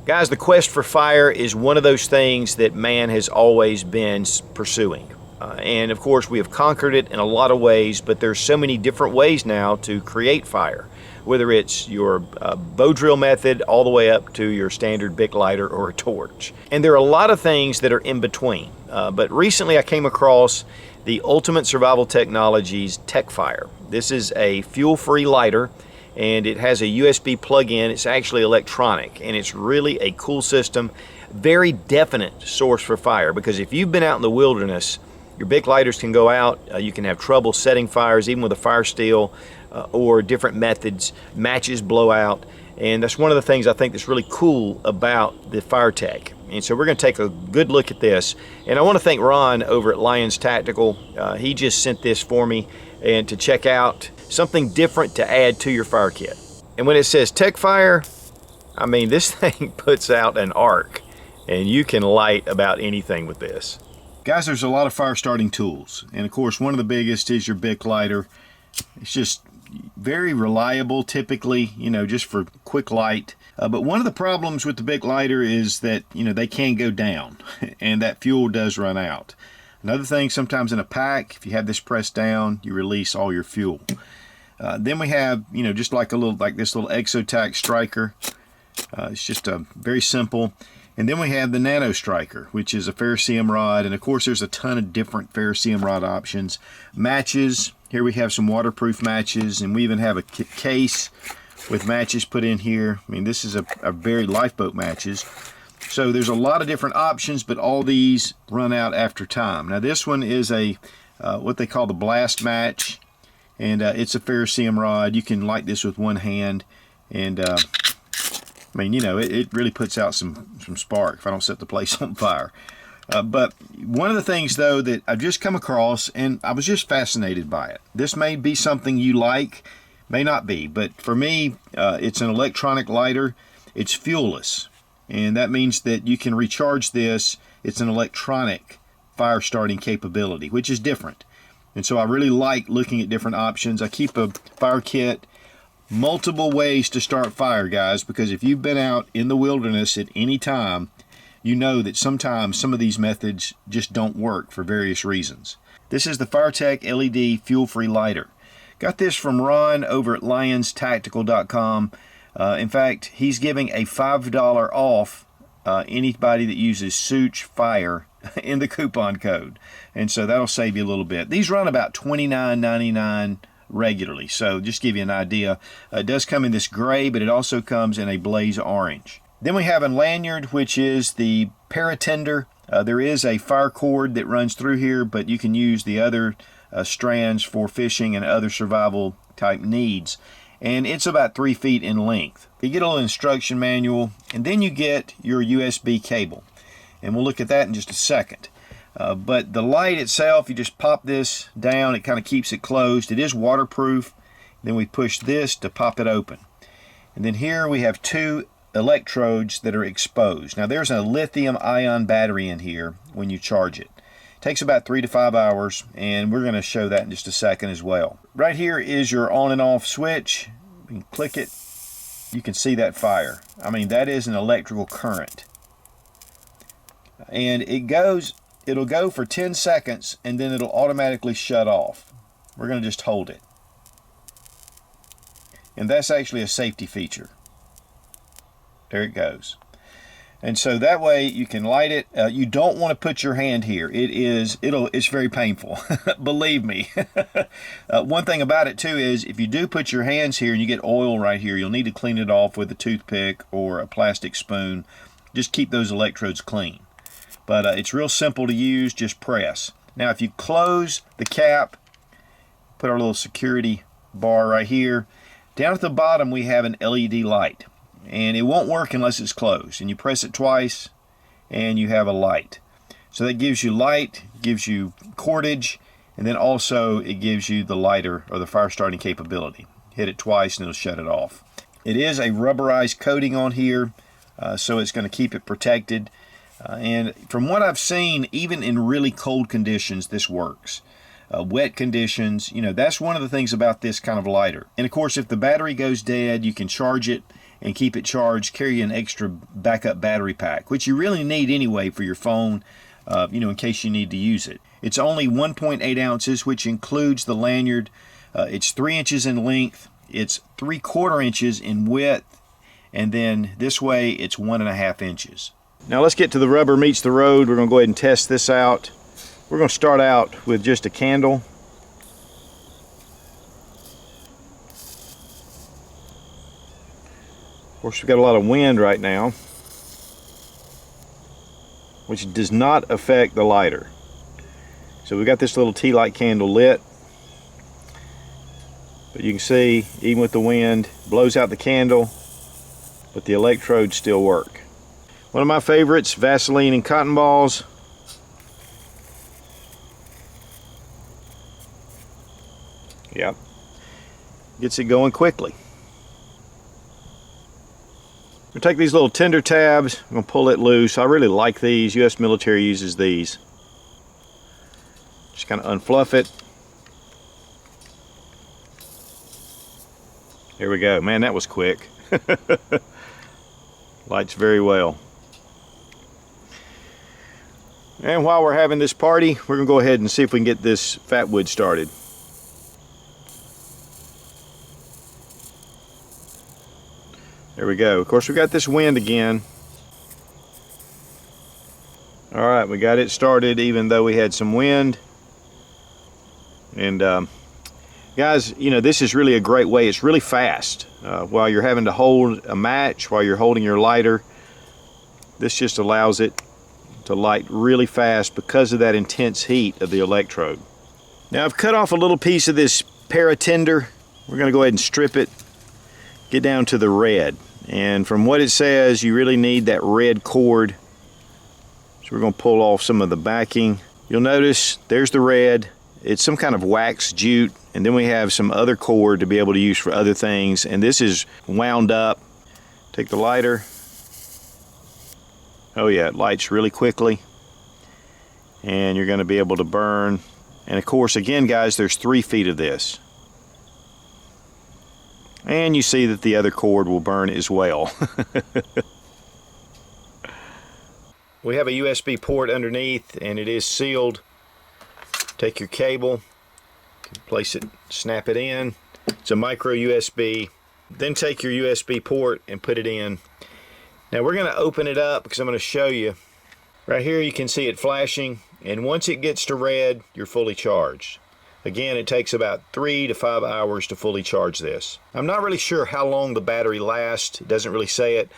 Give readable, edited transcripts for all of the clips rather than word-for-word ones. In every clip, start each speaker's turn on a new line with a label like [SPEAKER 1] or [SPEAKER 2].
[SPEAKER 1] Guys, the quest for fire is one of those things that man has always been pursuing. And of course, we have conquered it in a lot of ways, but there's so many different ways now to create fire, whether it's your bow drill method all the way up to your standard Bic lighter or a torch. And there are a lot of things that are in between. But recently I came across the Ultimate Survival Technologies TekFire. This is a fuel-free lighter, and it has a USB plug-in. It's actually electronic, and it's really a cool system. Very definite source for fire, because if you've been out in the wilderness, your Bic lighters can go out, you can have trouble setting fires even with a fire steel or different methods, matches blow out, and that's one of the things I think that's really cool about the fire tech. And so we're going to take a good look at this, and I want to thank Ron over at Lyons Tactical. He just sent this for me and to check out something different to add to your fire kit. And when it says TekFire, I mean, this thing puts out an arc, and you can light about anything with this. Guys, there's a lot of fire starting tools, and of course one of the biggest is your Bic lighter. It's just very reliable typically, you know, just for quick light. But one of the problems with the Bic lighter is that, you know, they can go down and that fuel does run out. Another thing, sometimes in a pack, if you have this pressed down, you release all your fuel. Then we have, you know, just like this little Nano Striker. It's just very simple. And then we have the Nano Striker, which is a ferrocerium rod, and of course there's a ton of different ferrocerium rod options. Matches, here we have some waterproof matches, and we even have a case with matches put in here. I mean, this is a very lifeboat matches. So there's a lot of different options, but all these run out after time. Now this one is a what they call the blast match, and it's a ferrocerium rod. You can light this with one hand, and I mean, you know, it really puts out some spark if I don't set the place on fire. But one of the things, though, that I've just come across, and I was just fascinated by it. This may be something you like, may not be, but for me, it's an electronic lighter. It's fuelless, and that means that you can recharge this. It's an electronic fire starting capability, which is different. And so I really like looking at different options. I keep a fire kit. Multiple ways to start fire, guys, because if you've been out in the wilderness at any time, you know that sometimes some of these methods just don't work for various reasons. This is the FireTech LED fuel-free lighter. Got this from Ron over at LyonsTactical.com. In fact, he's giving a $5 off anybody that uses SOOTCHFIRE in the coupon code, and so that'll save you a little bit. These run about $29.99 regularly, so just give you an idea. It does come in this gray, but it also comes in a blaze orange. Then we have a lanyard, which is the paratender. There is a fire cord that runs through here, but you can use the other strands for fishing and other survival type needs, and it's about 3 feet in length. You get a little instruction manual, and then you get your USB cable, and we'll look at that in just a second. But the light itself, you just pop this down, it kind of keeps it closed. It is waterproof. Then we push this to pop it open. And then here we have 2 electrodes that are exposed. Now there's a lithium ion battery in here when you charge it. It takes about 3 to 5 hours, and we're going to show that in just a second as well. Right here is your on and off switch. You can click it. You can see that fire. I mean, that is an electrical current. And it'll go for 10 seconds, and then it'll automatically shut off. We're going to just hold it. And that's actually a safety feature. There it goes. And so that way you can light it. You don't want to put your hand here. It's very painful. Believe me. One thing about it too is if you do put your hands here and you get oil right here, you'll need to clean it off with a toothpick or a plastic spoon. Just keep those electrodes clean. But it's real simple to use, just press. Now if you close the cap, put our little security bar right here, down at the bottom we have an LED light. And it won't work unless it's closed. And you press it twice and you have a light. So that gives you light, gives you cordage, and then also it gives you the lighter or the fire starting capability. Hit it twice and it'll shut it off. It is a rubberized coating on here, so it's going to keep it protected. And from what I've seen, even in really cold conditions, this works. Wet conditions, you know, that's one of the things about this kind of lighter. And of course, if the battery goes dead, you can charge it and keep it charged, carry an extra backup battery pack, which you really need anyway for your phone, in case you need to use it. It's only 1.8 ounces, which includes the lanyard. It's 3 inches in length, it's 3/4 inches in width, and then this way it's 1.5 inches. Now let's get to the rubber meets the road. We're going to go ahead and test this out. We're going to start out with just a candle. Of course, we've got a lot of wind right now, which does not affect the lighter. So we've got this little tea light candle lit, but you can see even with the wind, it blows out the candle, but the electrodes still work. One of my favorites, Vaseline and cotton balls. Yep, gets it going quickly. We'll take these little tender tabs, I'm going to pull it loose. I really like these. U.S. military uses these. Just kind of unfluff it. There we go. Man, that was quick. Lights very well. And while we're having this party, we're going to go ahead and see if we can get this fat wood started. There we go. Of course, we got this wind again. All right, we got it started even though we had some wind. And guys, this is really a great way. It's really fast. While you're having to hold a match, while you're holding your lighter, this just allows it to light really fast because of that intense heat of the electrode. Now I've cut off a little piece of this para-tinder. We're going to go ahead and strip it, get down to the red. And from what it says, you really need that red cord. So we're going to pull off some of the backing. You'll notice there's the red. It's some kind of wax jute, and then we have some other cord to be able to use for other things, and this is wound up. Take the lighter. Oh yeah, it lights really quickly, and you're going to be able to burn. And of course, again guys, there's 3 feet of this, and you see that the other cord will burn as well. We have a USB port underneath, and it is sealed. Take your cable, place it, snap it in. It's a micro USB. Then take your USB port and put it in. Now we're going to open it up because I'm going to show you. Right here you can see it flashing, and once it gets to red, you're fully charged. Again, it takes about 3 to 5 hours to fully charge this. I'm not really sure how long the battery lasts. It doesn't really say it,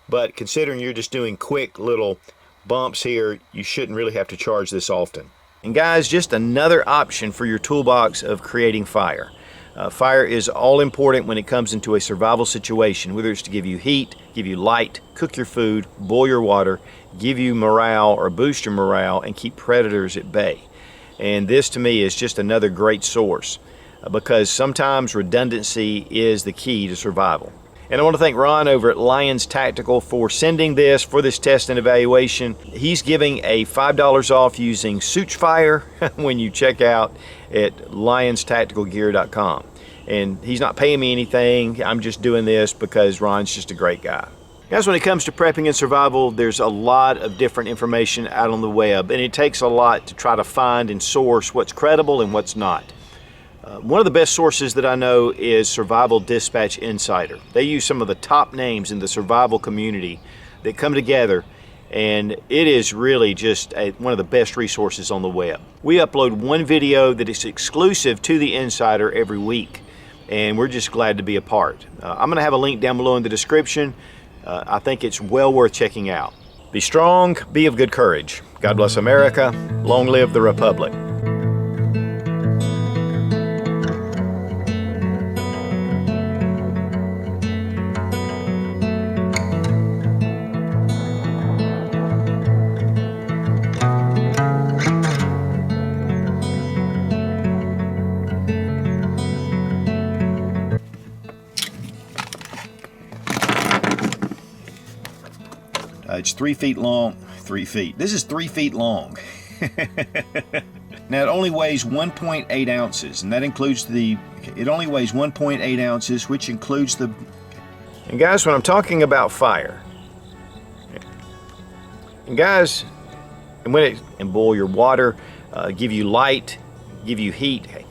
[SPEAKER 1] but considering you're just doing quick little bumps here, you shouldn't really have to charge this often. And guys, just another option for your toolbox of creating fire. Fire is all important when it comes into a survival situation, whether it's to give you heat, give you light, cook your food, boil your water, give you morale or boost your morale, and keep predators at bay. And this to me is just another great source because sometimes redundancy is the key to survival. And I want to thank Ron over at Lyons Tactical for sending this for this test and evaluation. He's giving a $5 off using SOOTCHFIRE when you check out at LyonsTacticalGear.com. And he's not paying me anything. I'm just doing this because Ron's just a great guy. Guys, when it comes to prepping and survival, there's a lot of different information out on the web, and it takes a lot to try to find and source what's credible and what's not. One of the best sources that I know is Survival Dispatch Insider. They use some of the top names in the survival community that come together, and it is really just one of the best resources on the web. We upload one video that is exclusive to the Insider every week, and we're just glad to be a part. I'm going to have a link down below in the description. I think it's well worth checking out. Be strong, be of good courage. God bless America. Long live the Republic. It's 3 feet long. 3 feet. This is 3 feet long. Now it only weighs 1.8 ounces, and that includes it only weighs 1.8 ounces, which includes the And guys, when I'm talking about fire, and boil your water, give you light, give you heat. Hey,